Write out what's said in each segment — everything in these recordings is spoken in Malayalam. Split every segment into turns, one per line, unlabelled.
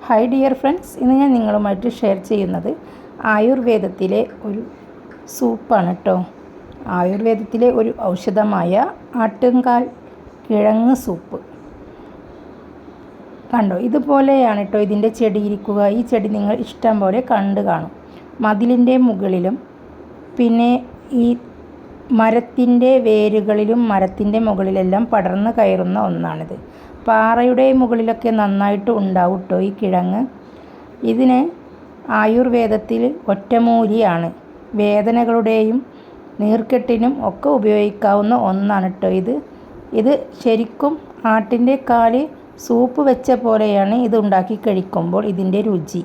ഹായ് ഡിയർ ഫ്രണ്ട്സ്, ഇന്ന് ഞാൻ നിങ്ങളുമായിട്ട് ഷെയർ ചെയ്യുന്നത് ആയുർവേദത്തിലെ ഒരു സൂപ്പാണ് കേട്ടോ. ആയുർവേദത്തിലെ ഒരു ഔഷധമായ ആട്ടുംകാൽ കിഴങ്ങ് സൂപ്പ്. കണ്ടോ, ഇതുപോലെയാണ് കേട്ടോ ഇതിൻ്റെ ചെടി ഇരിക്കുക. ഈ ചെടി നിങ്ങൾ ഇഷ്ടം പോലെ കണ്ടു കാണും. മതിലിൻ്റെ മുകളിലും പിന്നെ ഈ മരത്തിൻ്റെ വേരുകളിലും മരത്തിൻ്റെ മുകളിലെല്ലാം പടർന്നു കയറുന്ന ഒന്നാണിത്. പാറയുടെ മുകളിലൊക്കെ നന്നായിട്ട് ഉണ്ടാവും കേട്ടോ ഈ കിഴങ്ങ്. ഇതിന് ആയുർവേദത്തിൽ ഒറ്റമൂലിയാണ്. വേദനകളുടെയും നീർക്കെട്ടിനും ഒക്കെ ഉപയോഗിക്കാവുന്ന ഒന്നാണ് കേട്ടോ ഇത് ശരിക്കും ആട്ടിൻ്റെ കാല് സൂപ്പ് വെച്ച പോലെയാണ് ഇത് ഉണ്ടാക്കി കഴിക്കുമ്പോൾ ഇതിൻ്റെ രുചി.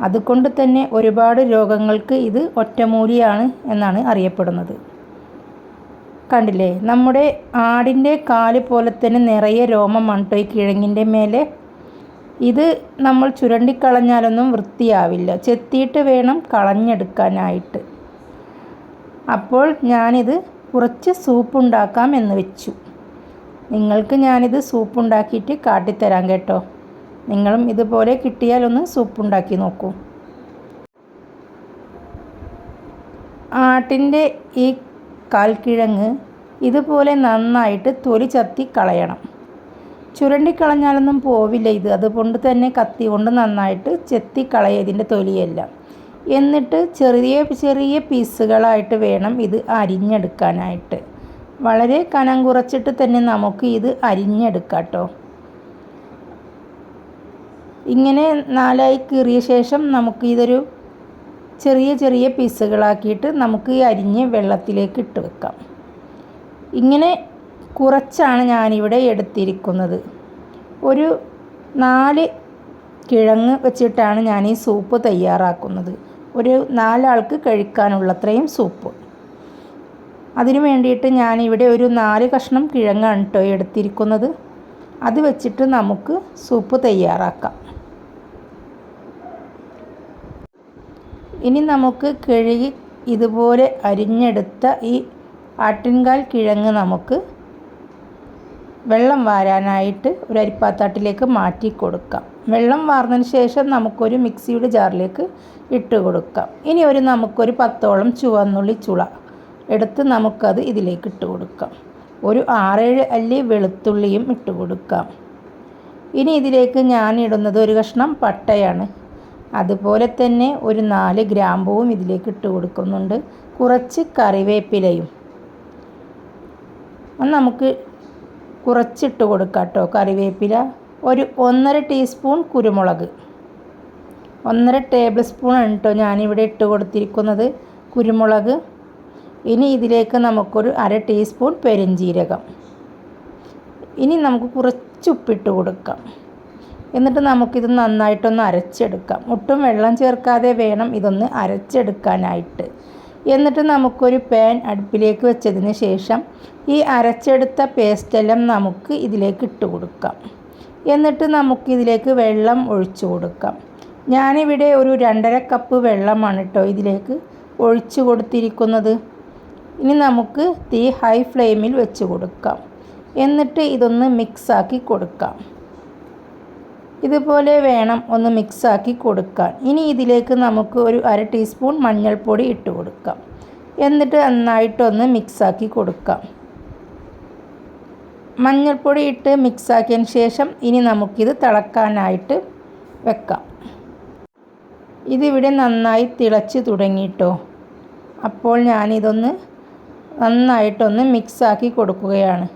അതുകൊണ്ട് തന്നെ ഒരുപാട് രോഗങ്ങൾക്ക് ഇത് ഒറ്റമൂലിയാണ് എന്നാണ് അറിയപ്പെടുന്നത്. കണ്ടില്ലേ, നമ്മുടെ ആടിൻ്റെ കാല് പോലെ തന്നെ നിറയെ രോമമാണ് കേട്ടോ ഈ കിഴങ്ങിൻ്റെ മേലെ. ഇത് നമ്മൾ ചുരണ്ടിക്കളഞ്ഞാലൊന്നും വൃത്തിയാവില്ല, ചെത്തിയിട്ട് വേണം കളഞ്ഞെടുക്കാനായിട്ട്. അപ്പോൾ ഞാനിത് കുറച്ച് സൂപ്പ് ഉണ്ടാക്കാം എന്ന് വെച്ചു. നിങ്ങൾക്ക് ഞാനിത് സൂപ്പ് ഉണ്ടാക്കിയിട്ട് കാട്ടിത്തരാം കേട്ടോ. നിങ്ങളും ഇതുപോലെ കിട്ടിയാൽ ഒന്ന് സൂപ്പ് ഉണ്ടാക്കി നോക്കൂ. ആട്ടിൻ്റെ ഈ കാൽക്കിഴങ്ങ് ഇതുപോലെ നന്നായിട്ട് തൊലി ചത്തി കളയണം. ചുരണ്ടിക്കളഞ്ഞാലൊന്നും പോവില്ല ഇത്. അതുകൊണ്ട് തന്നെ കത്തി കൊണ്ട് നന്നായിട്ട് ചെത്തി കളയുക ഇതിൻ്റെ തൊലിയെല്ലാം. എന്നിട്ട് ചെറിയ ചെറിയ പീസുകളായിട്ട് വേണം ഇത് അരിഞ്ഞെടുക്കാനായിട്ട്. വളരെ കനം കുറച്ചിട്ട് തന്നെ നമുക്ക് ഇത് അരിഞ്ഞെടുക്കാം കേട്ടോ. ഇങ്ങനെ നാലായി കീറിയ ശേഷം നമുക്ക് ഇതൊരു ചെറിയ ചെറിയ പീസുകളാക്കിയിട്ട് നമുക്ക് ഈ അരിഞ്ഞ് വെള്ളത്തിലേക്ക് ഇട്ട് വെക്കാം. ഇങ്ങനെ കുറച്ചാണ് ഞാനിവിടെ എടുത്തിരിക്കുന്നത്. ഒരു 4 കിഴങ്ങ് വെച്ചിട്ടാണ് ഞാൻ ഈ സൂപ്പ് തയ്യാറാക്കുന്നത്. ഒരു 4 ആൾക്ക് കഴിക്കാനുള്ളത്രയും സൂപ്പ്. അതിനു വേണ്ടിയിട്ട് ഞാനിവിടെ ഒരു 4 കഷ്ണം കിഴങ്ങാണ് കേട്ടോ എടുത്തിരിക്കുന്നത്. അത് വെച്ചിട്ട് നമുക്ക് സൂപ്പ് തയ്യാറാക്കാം. ഇനി നമുക്ക് കഴുകി ഇതുപോലെ അരിഞ്ഞെടുത്ത ഈ ആട്ടിൻകാൽ കിഴങ്ങ് നമുക്ക് വെള്ളം വാരാനായിട്ട് ഒരു അരിപ്പാത്താട്ടിലേക്ക് മാറ്റി കൊടുക്കാം. വെള്ളം വാർന്നതിന് ശേഷം നമുക്കൊരു മിക്സിയുടെ ജാറിലേക്ക് ഇട്ട് കൊടുക്കാം. ഇനി നമുക്കൊരു 10ഓളം ചുവന്നുള്ളി ചുള എടുത്ത് നമുക്കത് ഇതിലേക്ക് ഇട്ട് കൊടുക്കാം. ഒരു 6-7 അല്ലി വെളുത്തുള്ളിയും ഇട്ട് കൊടുക്കാം. ഇനി ഇതിലേക്ക് ഞാൻ ഇടുന്നത് ഒരു കഷ്ണം പട്ടയാണ്. അതുപോലെ തന്നെ ഒരു 4 ഗ്രാമ്പൂവും ഇതിലേക്ക് ഇട്ട് കൊടുക്കുന്നുണ്ട്. കുറച്ച് കറിവേപ്പിലയും നമുക്ക് കുറച്ചിട്ട് കൊടുക്കാം കേട്ടോ. കറിവേപ്പില ഒരു 1.5 ടീസ്പൂൺ കുരുമുളക്, 1.5 ടേബിൾ സ്പൂൺ ആണ് കേട്ടോ ഞാനിവിടെ ഇട്ട് കൊടുത്തിരിക്കുന്നത് കുരുമുളക്. ഇനി ഇതിലേക്ക് നമുക്കൊരു 1/2 ടീസ്പൂൺ പെരുംജീരകം. ഇനി നമുക്ക് കുറച്ച് ഉപ്പിട്ട് കൊടുക്കാം. എന്നിട്ട് നമുക്കിത് നന്നായിട്ടൊന്ന് അരച്ചെടുക്കാം. ഒട്ടും വെള്ളം ചേർക്കാതെ വേണം ഇതൊന്ന് അരച്ചെടുക്കാനായിട്ട്. എന്നിട്ട് നമുക്കൊരു പാൻ അടുപ്പിലേക്ക് വെച്ചതിന് ശേഷം ഈ അരച്ചെടുത്ത പേസ്റ്റെല്ലാം നമുക്ക് ഇതിലേക്ക് ഇട്ട് കൊടുക്കാം. എന്നിട്ട് നമുക്കിതിലേക്ക് വെള്ളം ഒഴിച്ചു കൊടുക്കാം. ഞാനിവിടെ ഒരു 2.5 കപ്പ് വെള്ളമാണ് കേട്ടോ ഇതിലേക്ക് ഒഴിച്ചു കൊടുത്തിരിക്കുന്നത്. ഇനി നമുക്ക് തീ ഹൈ ഫ്ലെയിമിൽ വെച്ച് കൊടുക്കാം. എന്നിട്ട് ഇതൊന്ന് മിക്സാക്കി കൊടുക്കാം. ഇതുപോലെ വേണം ഒന്ന് മിക്സാക്കി കൊടുക്കാൻ. ഇനി ഇതിലേക്ക് നമുക്ക് ഒരു 1/2 ടീസ്പൂൺ മഞ്ഞൾപ്പൊടി ഇട്ട് കൊടുക്കാം. എന്നിട്ട് നന്നായിട്ടൊന്ന് മിക്സാക്കി കൊടുക്കാം. മഞ്ഞൾപ്പൊടി ഇട്ട് മിക്സാക്കിയതിന് ശേഷം ഇനി നമുക്കിത് തിളക്കാനായിട്ട് വെക്കാം. ഇതിവിടെ നന്നായി തിളച്ച് തുടങ്ങിയിട്ടോ. അപ്പോൾ ഞാനിതൊന്ന് നന്നായിട്ടൊന്ന് മിക്സാക്കി കൊടുക്കുകയാണ്.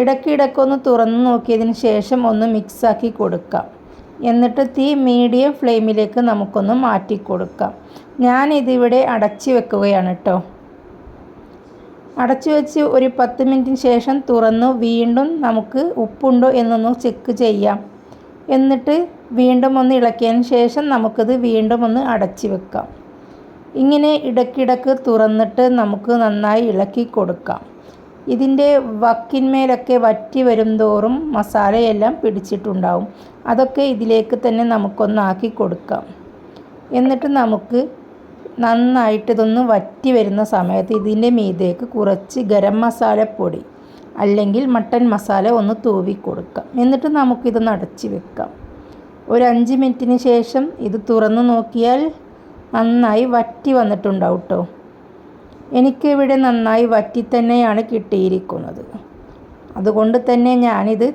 ഇടയ്ക്കിടയ്ക്കൊന്ന് തുറന്ന് നോക്കിയതിന് ശേഷം ഒന്ന് മിക്സാക്കി കൊടുക്കാം. എന്നിട്ട് തീ മീഡിയം ഫ്ലെയിമിലേക്ക് നമുക്കൊന്ന് മാറ്റി കൊടുക്കാം. ഞാനിതിവിടെ അടച്ച് വെക്കുകയാണ് കേട്ടോ. അടച്ചു വെച്ച് ഒരു 10 മിനിറ്റിന് ശേഷം തുറന്നു വീണ്ടും നമുക്ക് ഉപ്പുണ്ടോ എന്നൊന്ന് ചെക്ക് ചെയ്യാം. എന്നിട്ട് വീണ്ടും ഒന്ന് ഇളക്കിയതിന് ശേഷം നമുക്കത് വീണ്ടും ഒന്ന് അടച്ച് വെക്കാം. ഇങ്ങനെ ഇടയ്ക്കിടയ്ക്ക് തുറന്നിട്ട് നമുക്ക് നന്നായി ഇളക്കി കൊടുക്കാം. ഇതിൻ്റെ വക്കിന്മേലൊക്കെ വറ്റി വരും തോറും മസാലയെല്ലാം പിടിച്ചിട്ടുണ്ടാവും. അതൊക്കെ ഇതിലേക്ക് തന്നെ നമുക്കൊന്നാക്കി കൊടുക്കാം. എന്നിട്ട് നമുക്ക് നന്നായിട്ട് ഇതൊന്ന് വറ്റി വരുന്ന സമയത്ത് ഇതിൻ്റെ മീതേക്ക് കുറച്ച് ഗരം മസാലപ്പൊടി അല്ലെങ്കിൽ മട്ടൻ മസാല ഒന്ന് തൂവി കൊടുക്കാം. എന്നിട്ട് നമുക്കിതൊന്ന് അടച്ച് വെക്കാം. ഒരു 5 മിനിറ്റിന് ശേഷം ഇത് തുറന്നു നോക്കിയാൽ നന്നായി വറ്റി വന്നിട്ടുണ്ടാവും കേട്ടോ. എനിക്കിവിടെ നന്നായി വറ്റി തന്നെയാണ് കിട്ടിയിരിക്കുന്നത്. അതുകൊണ്ട് തന്നെ ഞാനിത്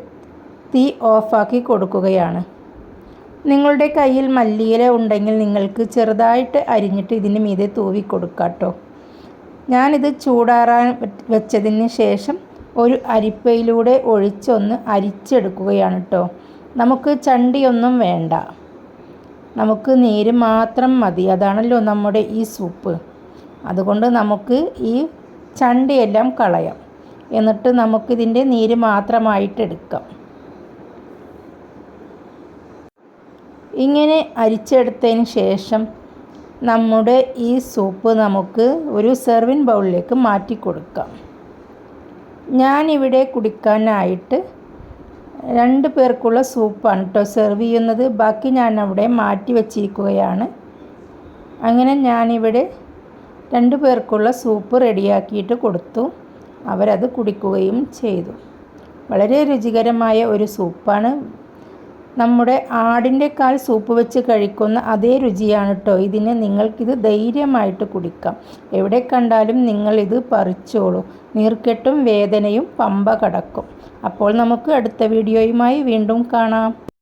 തീ ഓഫാക്കി കൊടുക്കുകയാണ്. നിങ്ങളുടെ കയ്യിൽ മല്ലിയില ഉണ്ടെങ്കിൽ നിങ്ങൾക്ക് ചെറുതായിട്ട് അരിഞ്ഞിട്ട് ഇതിന് മീതെ തൂവി കൊടുക്കാം കേട്ടോ. ഞാനിത് ചൂടാറാൻ വെച്ചതിന് ശേഷം ഒരു അരിപ്പയിലൂടെ ഒഴിച്ചൊന്ന് അരിച്ചെടുക്കുകയാണ് കേട്ടോ. നമുക്ക് ചണ്ടിയൊന്നും വേണ്ട, നമുക്ക് നീര് മാത്രം മതി. അതാണല്ലോ നമ്മുടെ ഈ സൂപ്പ്. അതുകൊണ്ട് നമുക്ക് ഈ ചണ്ടിയെല്ലാം കളയാം. എന്നിട്ട് നമുക്കിതിൻ്റെ നീര് മാത്രമായിട്ട് എടുക്കാം. ഇങ്ങനെ അരിച്ചെടുത്തതിന് ശേഷം നമ്മുടെ ഈ സൂപ്പ് നമുക്ക് ഒരു സെർവിങ് ബൗളിലേക്ക് മാറ്റി കൊടുക്കാം. ഞാനിവിടെ കുടിക്കാനായിട്ട് 2 പേർക്കുള്ള സൂപ്പാണ് കേട്ടോ സെർവ് ചെയ്യുന്നത്. ബാക്കി ഞാനവിടെ മാറ്റി വച്ചിരിക്കുകയാണ്. അങ്ങനെ ഞാനിവിടെ 2 പേർക്കുള്ള സൂപ്പ് റെഡിയാക്കിയിട്ട് കൊടുത്തു. അവരത് കുടിക്കുകയും ചെയ്തു. വളരെ രുചികരമായ ഒരു സൂപ്പാണ്. നമ്മുടെ ആടിൻ്റെ കാൽ സൂപ്പ് വെച്ച് കഴിക്കുന്ന അതേ രുചിയാണ് കേട്ടോ ഇതിന്. നിങ്ങൾക്കിത് ധൈര്യമായിട്ട് കുടിക്കാം. എവിടെ കണ്ടാലും നിങ്ങളിത് പറിച്ചോളൂ. നീർക്കെട്ടും വേദനയും പമ്പ കടക്കും. അപ്പോൾ നമുക്ക് അടുത്ത വീഡിയോയുമായി വീണ്ടും കാണാം.